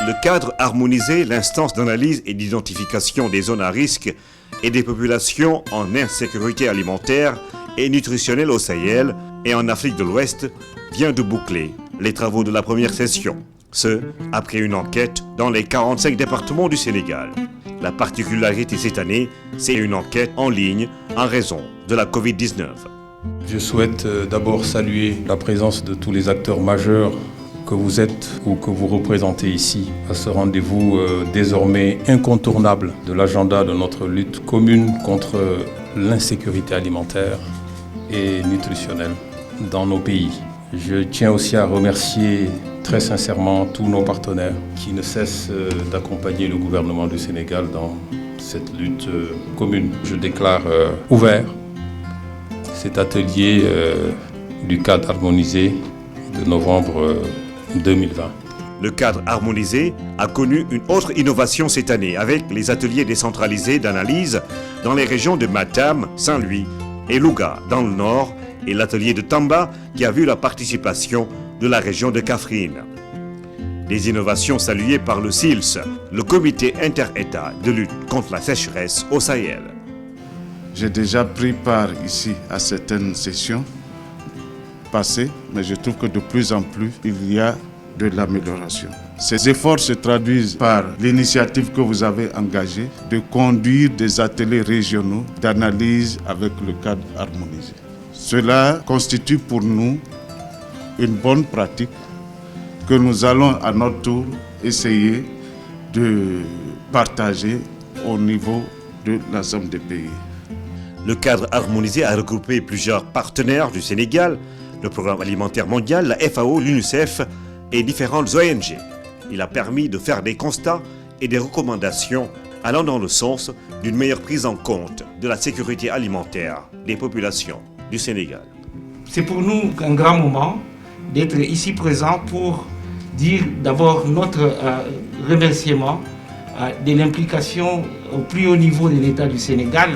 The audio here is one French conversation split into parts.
Le cadre harmonisé, l'instance d'analyse et d'identification des zones à risque et des populations en insécurité alimentaire et nutritionnelle au Sahel et en Afrique de l'Ouest, vient de boucler les travaux de la première session. Ce, après une enquête dans les 45 départements du Sénégal. La particularité cette année, c'est une enquête en ligne en raison de la Covid-19. Je souhaite d'abord saluer la présence de tous les acteurs majeurs que vous êtes ou que vous représentez ici à ce rendez-vous désormais incontournable de l'agenda de notre lutte commune contre l'insécurité alimentaire et nutritionnelle dans nos pays. Je tiens aussi à remercier très sincèrement tous nos partenaires qui ne cessent d'accompagner le gouvernement du Sénégal dans cette lutte commune. Je déclare ouvert cet atelier du cadre harmonisé de novembre 2020. Le cadre harmonisé a connu une autre innovation cette année avec les ateliers décentralisés d'analyse dans les régions de Matam, Saint-Louis et Louga dans le nord et l'atelier de Tamba qui a vu la participation de la région de Kaffrine. Des innovations saluées par le SILS, le comité inter-État de lutte contre la sécheresse au Sahel. J'ai déjà pris part ici à certaines sessions passées, mais je trouve que de plus en plus, il y a de l'amélioration. Ces efforts se traduisent par l'initiative que vous avez engagée de conduire des ateliers régionaux d'analyse avec le cadre harmonisé. Cela constitue pour nous une bonne pratique que nous allons à notre tour essayer de partager au niveau de l'ensemble des pays. Le cadre harmonisé a regroupé plusieurs partenaires du Sénégal, le Programme alimentaire mondial, la FAO, l'UNICEF et différentes ONG. Il a permis de faire des constats et des recommandations allant dans le sens d'une meilleure prise en compte de la sécurité alimentaire des populations du Sénégal. C'est pour nous un grand moment d'être ici présent pour dire d'abord notre remerciement de l'implication au plus haut niveau de l'État du Sénégal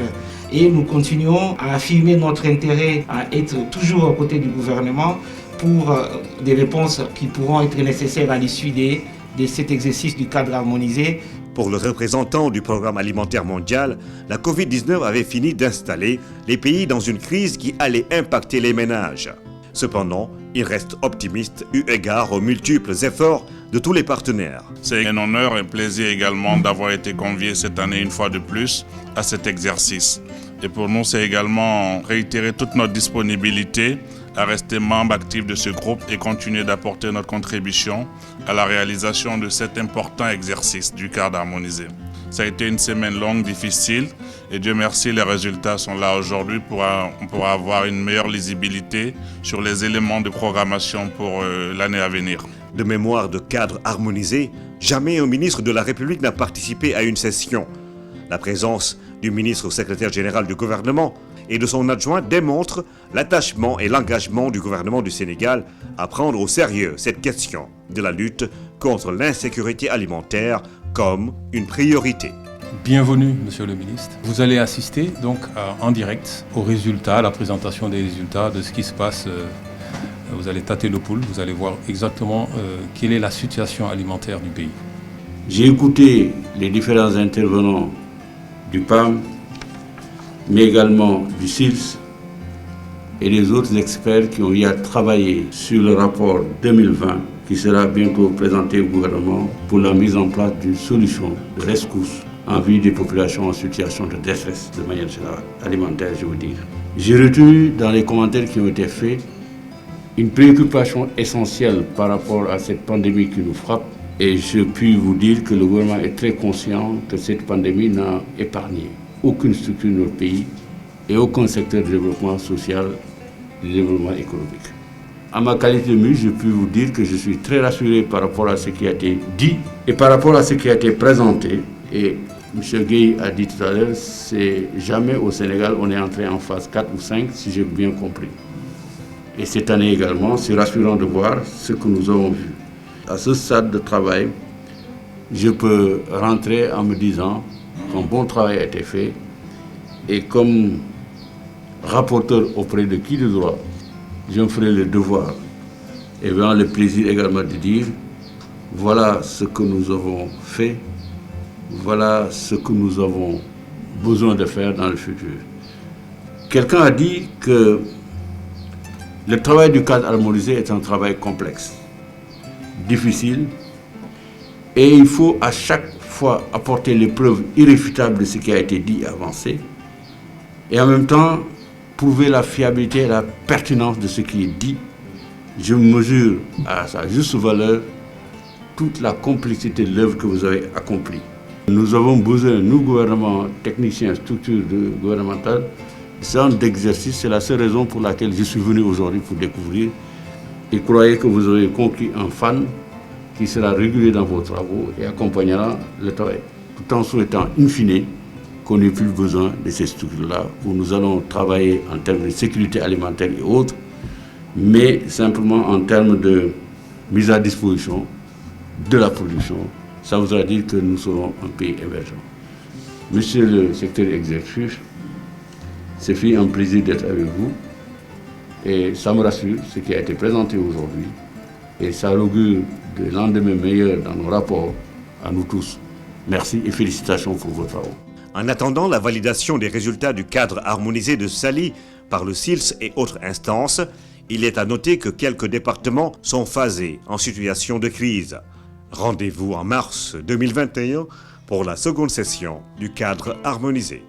et nous continuons à affirmer notre intérêt à être toujours aux côtés du gouvernement pour des réponses qui pourront être nécessaires à l'issue de cet exercice du cadre harmonisé. Pour le représentant du Programme alimentaire mondial, la Covid-19 avait fini d'installer les pays dans une crise qui allait impacter les ménages. Cependant, il reste optimiste eu égard aux multiples efforts de tous les partenaires. C'est un honneur et un plaisir également d'avoir été convié cette année une fois de plus à cet exercice. Et pour nous, c'est également réitérer toute notre disponibilité à rester membre actif de ce groupe et continuer d'apporter notre contribution à la réalisation de cet important exercice du cadre harmonisé. Ça a été une semaine longue, difficile, et Dieu merci, les résultats sont là aujourd'hui pour avoir une meilleure lisibilité sur les éléments de programmation pour l'année à venir. De mémoire de cadre harmonisé, jamais un ministre de la République n'a participé à une session. La présence du ministre secrétaire général du gouvernement et de son adjoint démontre l'attachement et l'engagement du gouvernement du Sénégal à prendre au sérieux cette question de la lutte contre l'insécurité alimentaire comme une priorité. Bienvenue, Monsieur le ministre. Vous allez assister donc en direct aux résultats, à la présentation des résultats de ce qui se passe. Vous allez tâter le pouls, vous allez voir exactement quelle est la situation alimentaire du pays. J'ai écouté les différents intervenants du PAM, mais également du SILS et les autres experts qui ont eu à travailler sur le rapport 2020 qui sera bientôt présenté au gouvernement pour la mise en place d'une solution de rescousse en vue des populations en situation de détresse de manière générale, alimentaire je veux dire. J'ai retenu dans les commentaires qui ont été faits une préoccupation essentielle par rapport à cette pandémie qui nous frappe et je puis vous dire que le gouvernement est très conscient que cette pandémie n'a épargné aucune structure de notre pays et aucun secteur de développement social et de développement économique. À ma qualité de ministre, je peux vous dire que je suis très rassuré par rapport à ce qui a été dit et par rapport à ce qui a été présenté. Et M. Gueye a dit tout à l'heure, c'est jamais au Sénégal on est entré en phase 4 ou 5, si j'ai bien compris. Et cette année également, c'est rassurant de voir ce que nous avons vu. À ce stade de travail, je peux rentrer en me disant qu'un bon travail a été fait et comme rapporteur auprès de qui de droit, je me ferai le devoir et vraiment le plaisir également de dire Voilà ce que nous avons fait, voilà ce que nous avons besoin de faire dans le futur. Quelqu'un a dit que le travail du cadre harmonisé est un travail complexe, difficile, et il faut à chaque fois apporter les preuves irréfutables de ce qui a été dit et avancé, et en même temps prouver la fiabilité et la pertinence de ce qui est dit. Je mesure à sa juste valeur toute la complexité de l'œuvre que vous avez accomplie. Nous avons besoin, nous, gouvernements, techniciens, structures gouvernementales, ce genre d'exercice. C'est la seule raison pour laquelle je suis venu aujourd'hui pour découvrir. Et croyez que vous aurez conquis un fan qui sera régulier dans vos travaux et accompagnera le travail, tout en souhaitant, in fine, qu'on n'ait plus besoin de ces structures-là, où nous allons travailler en termes de sécurité alimentaire et autres, mais simplement en termes de mise à disposition de la production. Ça voudra dire que nous serons un pays émergent. Monsieur le secrétaire exécutif, c'est fait un plaisir d'être avec vous, et ça me rassure ce qui a été présenté aujourd'hui, et ça augure de lendemain meilleur dans nos rapports à nous tous. Merci et félicitations pour vos travaux. En attendant la validation des résultats du cadre harmonisé de Saly par le SILS et autres instances, il est à noter que quelques départements sont phasés en situation de crise. Rendez-vous en mars 2021 pour la seconde session du cadre harmonisé.